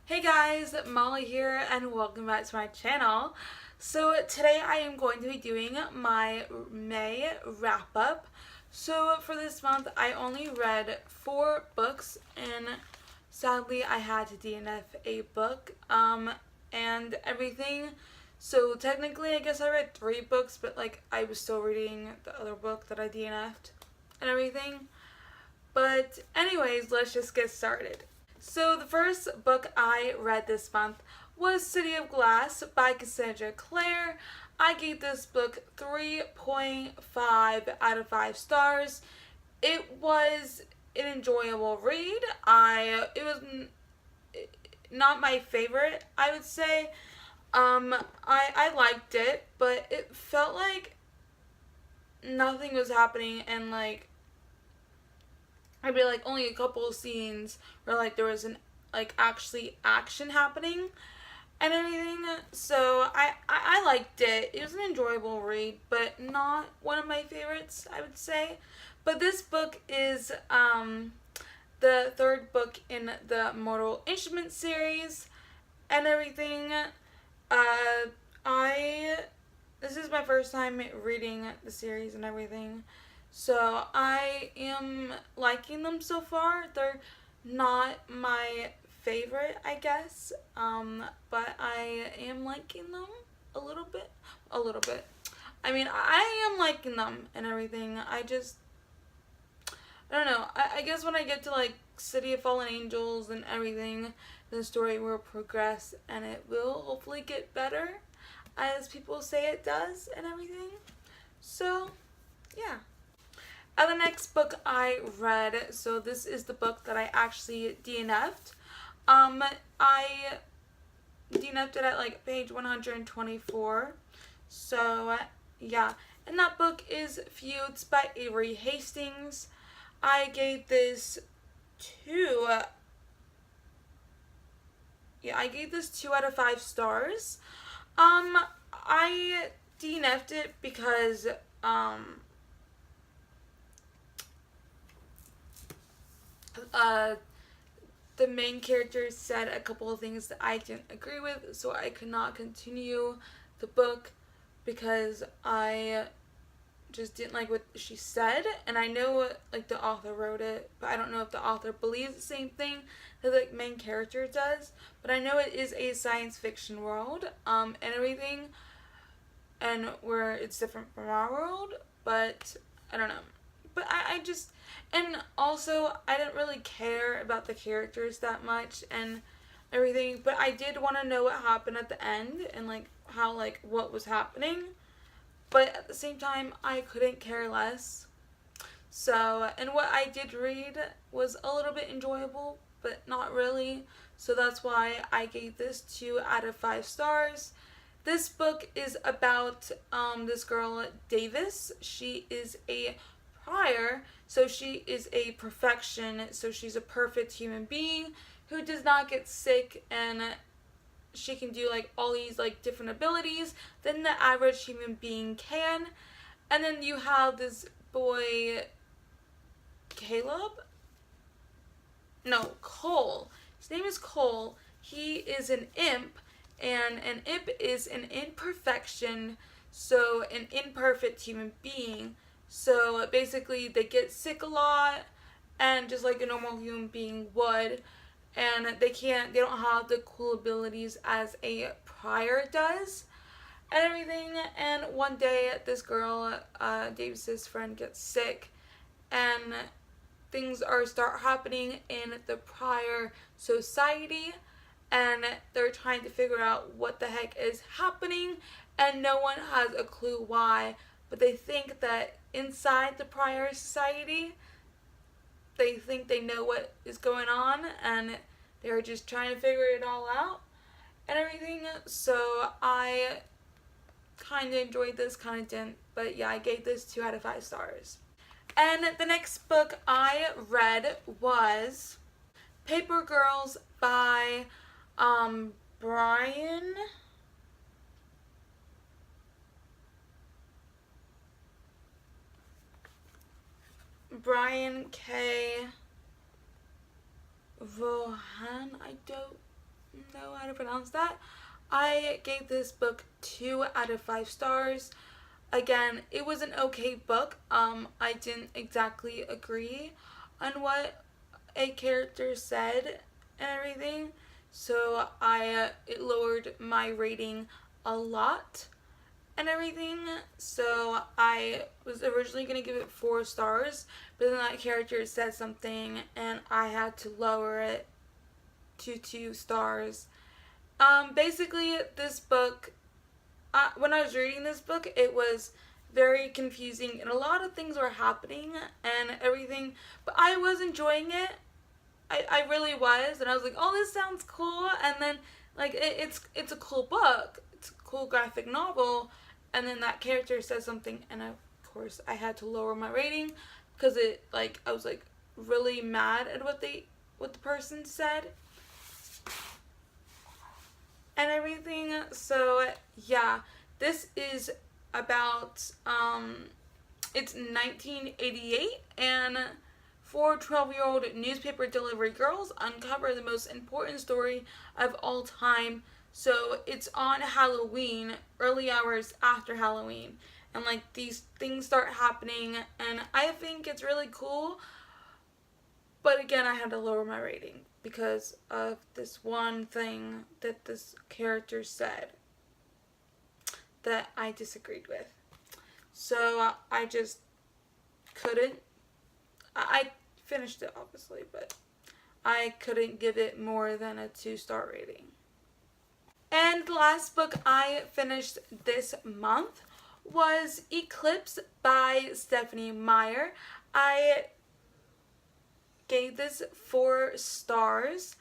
Hey guys, Molly here and welcome back to my channel. So today I am going to be doing my May wrap up. So for this month I only read 4 books and sadly I had to DNF a book and everything. So technically I guess I read 3 books, but like I was still reading the other book that I DNF'd and everything. But anyways, let's just get started. So the first book I read this month was City of Glass by Cassandra Clare. I gave this book 3.5 out of 5 stars. It was an enjoyable read. It was not my favorite, I would say. I liked it, but it felt like nothing was happening and like I'd be like only a couple of scenes where like there was an like actually action happening and everything. So I liked it. It was an enjoyable read, but not one of my favorites, I would say. But this book is the third book in the Mortal Instruments series and everything. I This is my first time reading the series and everything. So I am liking them so far. They're not my favorite, I guess, but I am liking them a little bit. A little bit. I mean, I am liking them and everything. I don't know. I guess when I get to like City of Fallen Angels and everything, the story will progress and it will hopefully get better, as people say it does and everything. So, yeah. The next book I read, so this is the book that I actually DNF'd. I DNF'd it at like page 124. So, yeah. And that book is Feuds by Avery Hastings. I gave this 2. I gave this 2 out of 5 stars. I DNF'd it because, the main character said a couple of things that I didn't agree with, so I could not continue the book because I just didn't like what she said. And I know like the author wrote it, but I don't know if the author believes the same thing that the main character does. But I know it is a science fiction world, and everything, and where it's different from our world, but I don't know. But I just, and also I didn't really care about the characters that much and everything, but I did want to know what happened at the end and like how, like, what was happening, but at the same time I couldn't care less. So, and what I did read was a little bit enjoyable, but not really, so that's why I gave this 2 out of 5 stars. This book is about this girl, Davis. She is a prior, so she is a perfection, so she's a perfect human being who does not get sick, and she can do like all these like different abilities than the average human being can. And then you have this boy, Caleb? No, Cole. His name is Cole. He is an imp, and an imp is an imperfection, so an imperfect human being. So basically, they get sick a lot, and just like a normal human being would, and they don't have the cool abilities as a prior does, and everything. And one day, this girl, Davis's friend, gets sick, and things start happening in the prior society, and they're trying to figure out what the heck is happening, and no one has a clue why, but they think that inside the prior society, they think they know what is going on, and they're just trying to figure it all out and everything. So I kind of enjoyed this, kind of didn't, but yeah, I gave this 2 out of 5 stars. And the next book I read was Paper Girls by Brian K. Vaughan. I don't know how to pronounce that. I gave this book 2 out of 5 stars. Again, it was an okay book. I didn't exactly agree on what a character said and everything, so it lowered my rating a lot and everything. So I was originally gonna give it 4 stars, but then that character said something and I had to lower it to 2 stars. Basically, this book, when I was reading this book, it was very confusing and a lot of things were happening and everything, but I was enjoying it. I really was, and I was like, oh, this sounds cool, and then like it's a cool book, it's a cool graphic novel, and then that character says something, and of course I had to lower my rating because it, like, I was like really mad at what the person said and everything. So yeah, this is about it's 1988, and 4 12-year-old newspaper delivery girls uncover the most important story of all time. So it's on Halloween, early hours after Halloween, and like these things start happening, and I think it's really cool. But again, I had to lower my rating because of this one thing that this character said that I disagreed with. So I just couldn't. I finished it, obviously, but I couldn't give it more than a 2-star rating. And the last book I finished this month was Eclipse by Stephanie Meyer. I gave this 4 stars.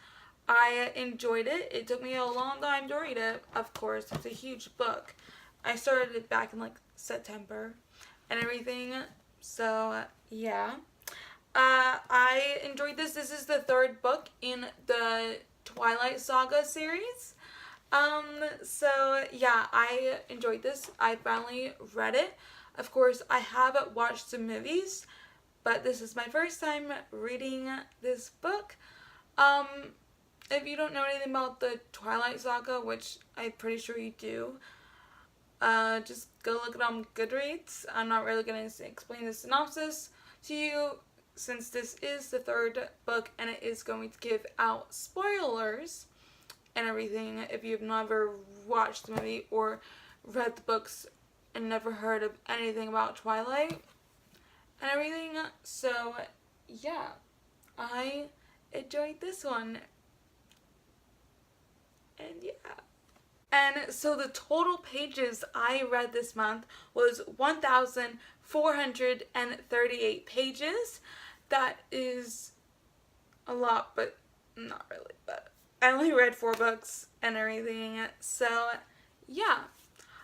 I enjoyed it. It took me a long time to read it, of course. It's a huge book. I started it back in like September and everything. So yeah. I enjoyed this. This is the 3rd book in the Twilight Saga series. So yeah, I enjoyed this. I finally read it. Of course, I have watched the movies, but this is my first time reading this book. If you don't know anything about the Twilight Saga, which I'm pretty sure you do, just go look it on Goodreads. I'm not really going to explain the synopsis to you since this is the 3rd book and it is going to give out spoilers and everything if you've never watched the movie or read the books and never heard of anything about Twilight and everything. So yeah, I enjoyed this one. And yeah. And so the total pages I read this month was 1,438 pages. That is a lot, but not really. But I only read 4 books and everything. So yeah.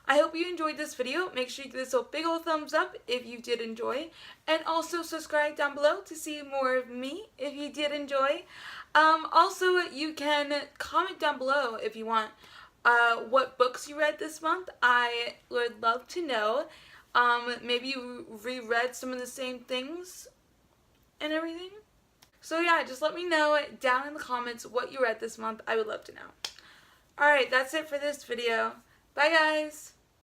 I hope you enjoyed this video. Make sure you give this a big old thumbs up if you did enjoy. And also subscribe down below to see more of me if you did enjoy. Also, you can comment down below if you want what books you read this month. I would love to know. Maybe you reread some of the same things and everything. So yeah, just let me know down in the comments what you read this month. I would love to know. Alright, that's it for this video. Bye guys!